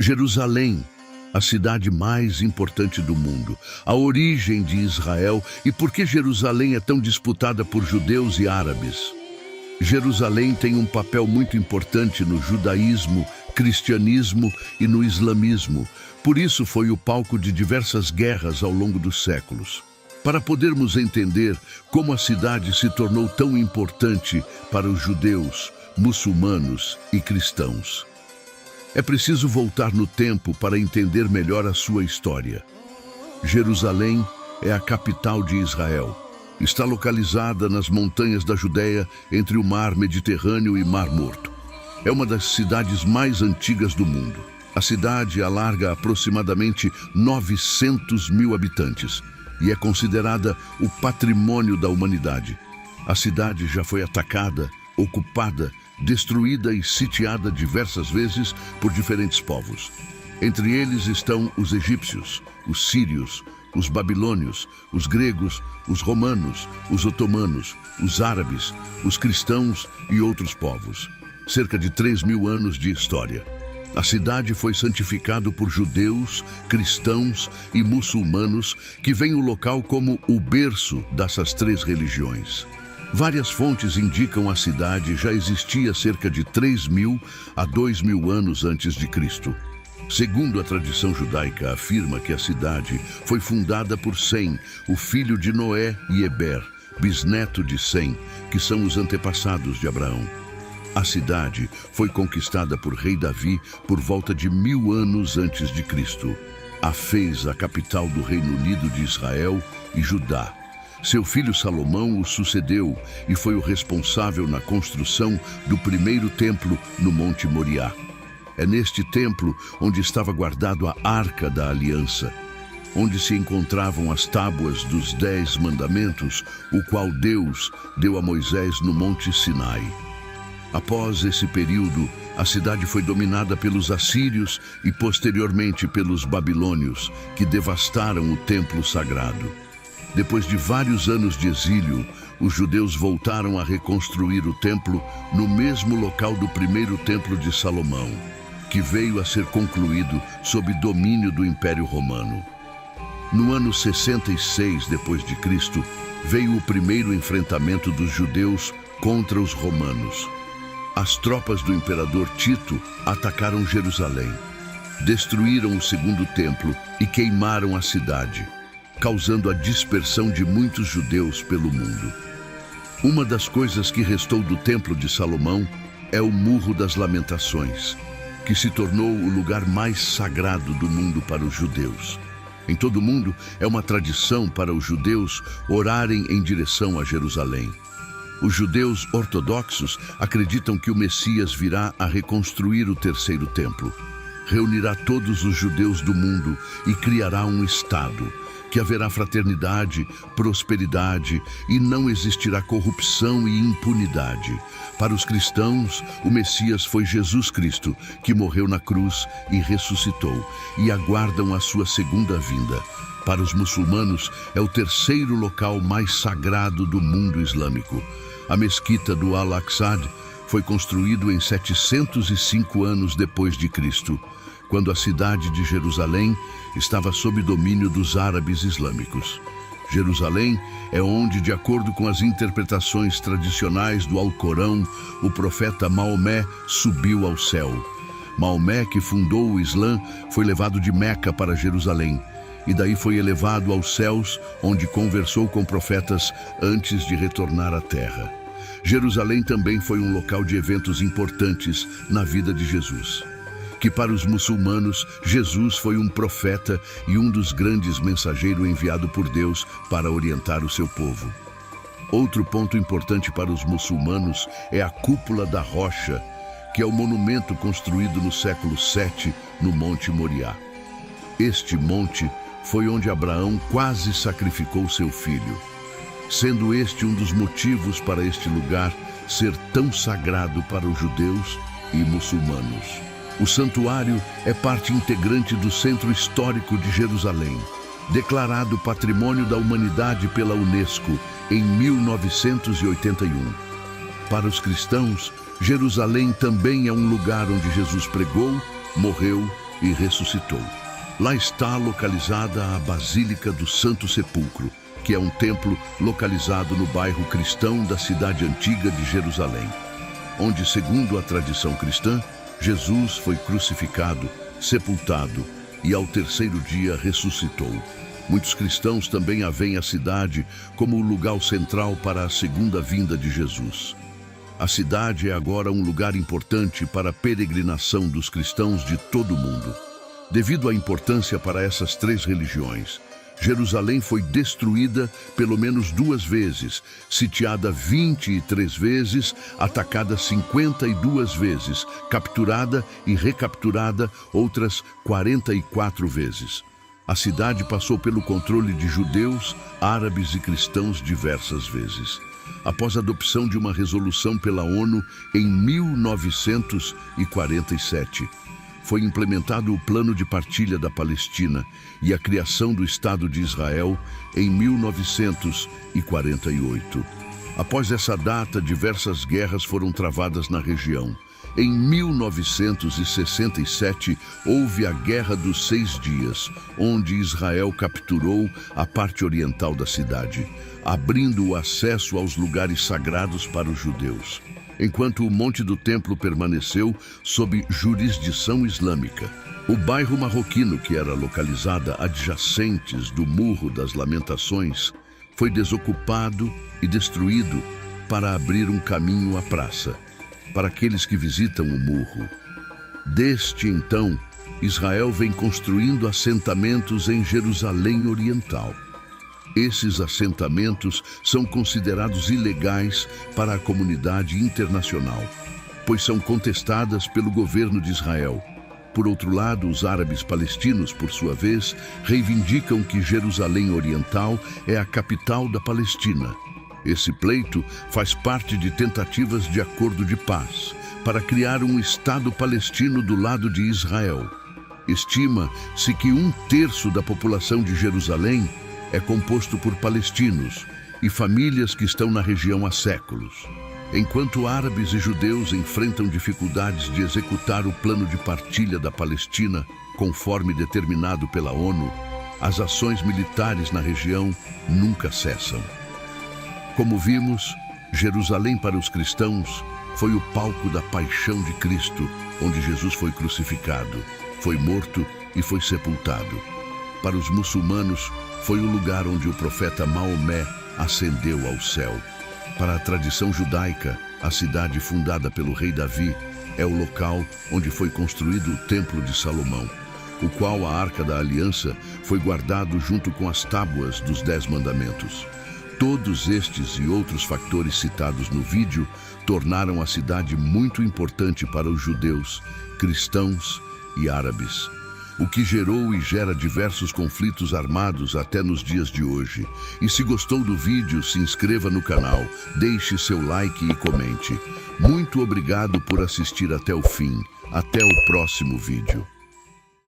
Jerusalém, a cidade mais importante do mundo, a origem de Israel e por que Jerusalém é tão disputada por judeus e árabes. Jerusalém tem um papel muito importante no judaísmo, cristianismo e no islamismo. Por isso foi o palco de diversas guerras ao longo dos séculos. Para podermos entender como a cidade se tornou tão importante para os judeus, muçulmanos e cristãos, é preciso voltar no tempo para entender melhor a sua história. Jerusalém é a capital de Israel. Está localizada nas montanhas da Judéia, entre o Mar Mediterrâneo e Mar Morto. É uma das cidades mais antigas do mundo. A cidade alarga aproximadamente 900 mil habitantes e é considerada o patrimônio da humanidade. A cidade já foi atacada, ocupada, destruída e sitiada diversas vezes por diferentes povos. Entre eles estão os egípcios, os sírios, os babilônios, os gregos, os romanos, os otomanos, os árabes, os cristãos e outros povos. Cerca de 3.000 anos de história. A cidade foi santificada por judeus, cristãos e muçulmanos, que veem o local como o berço dessas três religiões. Várias fontes indicam a cidade já existia cerca de 3.000 a 2.000 anos antes de Cristo. Segundo a tradição judaica, afirma que a cidade foi fundada por Sem, o filho de Noé, e Eber, bisneto de Sem, que são os antepassados de Abraão. A cidade foi conquistada por rei Davi por volta de 1000 anos antes de Cristo. A fez a capital do Reino Unido de Israel e Judá. Seu filho Salomão o sucedeu e foi o responsável na construção do primeiro templo no Monte Moriá. É neste templo onde estava guardado a Arca da Aliança, onde se encontravam as tábuas dos 10 mandamentos, o qual Deus deu a Moisés no Monte Sinai. Após esse período, a cidade foi dominada pelos assírios e posteriormente pelos babilônios, que devastaram o templo sagrado. Depois de vários anos de exílio, os judeus voltaram a reconstruir o templo no mesmo local do primeiro templo de Salomão, que veio a ser concluído sob domínio do Império Romano. No ano 66 d.C., veio o primeiro enfrentamento dos judeus contra os romanos. As tropas do imperador Tito atacaram Jerusalém, destruíram o segundo templo e queimaram a cidade, causando a dispersão de muitos judeus pelo mundo. Uma das coisas que restou do Templo de Salomão é o Murro das Lamentações, que se tornou o lugar mais sagrado do mundo para os judeus. Em todo o mundo, é uma tradição para os judeus orarem em direção a Jerusalém. Os judeus ortodoxos acreditam que o Messias virá a reconstruir o terceiro templo. Reunirá todos os judeus do mundo e criará um Estado, que haverá fraternidade, prosperidade e não existirá corrupção e impunidade. Para os cristãos, o Messias foi Jesus Cristo, que morreu na cruz e ressuscitou, e aguardam a sua segunda vinda. Para os muçulmanos, é o terceiro local mais sagrado do mundo islâmico. A mesquita do Al-Aqsa foi construído em 705 anos depois de Cristo, quando a cidade de Jerusalém estava sob domínio dos árabes islâmicos. Jerusalém é onde, de acordo com as interpretações tradicionais do Alcorão, o profeta Maomé subiu ao céu. Maomé, que fundou o Islã, foi levado de Meca para Jerusalém, e daí foi elevado aos céus, onde conversou com profetas antes de retornar à terra. Jerusalém também foi um local de eventos importantes na vida de Jesus. Que para os muçulmanos, Jesus foi um profeta e um dos grandes mensageiros enviado por Deus para orientar o seu povo. Outro ponto importante para os muçulmanos é a Cúpula da Rocha, que é o monumento construído no século VII no Monte Moriá. Este monte foi onde Abraão quase sacrificou seu filho, sendo este um dos motivos para este lugar ser tão sagrado para os judeus e muçulmanos. O santuário é parte integrante do Centro Histórico de Jerusalém, declarado Patrimônio da Humanidade pela Unesco em 1981. Para os cristãos, Jerusalém também é um lugar onde Jesus pregou, morreu e ressuscitou. Lá está localizada a Basílica do Santo Sepulcro, que é um templo localizado no bairro cristão da cidade antiga de Jerusalém, onde, segundo a tradição cristã, Jesus foi crucificado, sepultado e ao terceiro dia ressuscitou. Muitos cristãos também a veem a cidade como o lugar central para a segunda vinda de Jesus. A cidade é agora um lugar importante para a peregrinação dos cristãos de todo o mundo. Devido à importância para essas três religiões, Jerusalém foi destruída pelo menos 2 vezes, sitiada 23 vezes, atacada 52 vezes, capturada e recapturada outras 44 vezes. A cidade passou pelo controle de judeus, árabes e cristãos diversas vezes. Após a adopção de uma resolução pela ONU em 1947, foi implementado o Plano de Partilha da Palestina e a criação do Estado de Israel em 1948. Após essa data, diversas guerras foram travadas na região. Em 1967, houve a Guerra dos 6 Dias, onde Israel capturou a parte oriental da cidade, abrindo o acesso aos lugares sagrados para os judeus, enquanto o Monte do Templo permaneceu sob jurisdição islâmica. O bairro marroquino, que era localizado adjacentes do Muro das Lamentações, foi desocupado e destruído para abrir um caminho à praça para aqueles que visitam o Muro. Desde então, Israel vem construindo assentamentos em Jerusalém Oriental. Esses assentamentos são considerados ilegais para a comunidade internacional, pois são contestadas pelo governo de Israel. Por outro lado, os árabes palestinos, por sua vez, reivindicam que Jerusalém Oriental é a capital da Palestina. Esse pleito faz parte de tentativas de acordo de paz para criar um Estado palestino do lado de Israel. Estima-se que 1/3 da população de Jerusalém é composto por palestinos e famílias que estão na região há séculos. Enquanto árabes e judeus enfrentam dificuldades de executar o plano de partilha da Palestina, conforme determinado pela ONU, as ações militares na região nunca cessam. Como vimos, Jerusalém para os cristãos foi o palco da paixão de Cristo, onde Jesus foi crucificado, foi morto e foi sepultado. Para os muçulmanos, foi o lugar onde o profeta Maomé ascendeu ao céu. Para a tradição judaica, a cidade fundada pelo rei Davi é o local onde foi construído o Templo de Salomão, o qual a Arca da Aliança foi guardado junto com as tábuas dos 10 mandamentos. Todos estes e outros fatores citados no vídeo tornaram a cidade muito importante para os judeus, cristãos e árabes, o que gerou e gera diversos conflitos armados até nos dias de hoje. E se gostou do vídeo, se inscreva no canal, deixe seu like e comente. Muito obrigado por assistir até o fim. Até o próximo vídeo.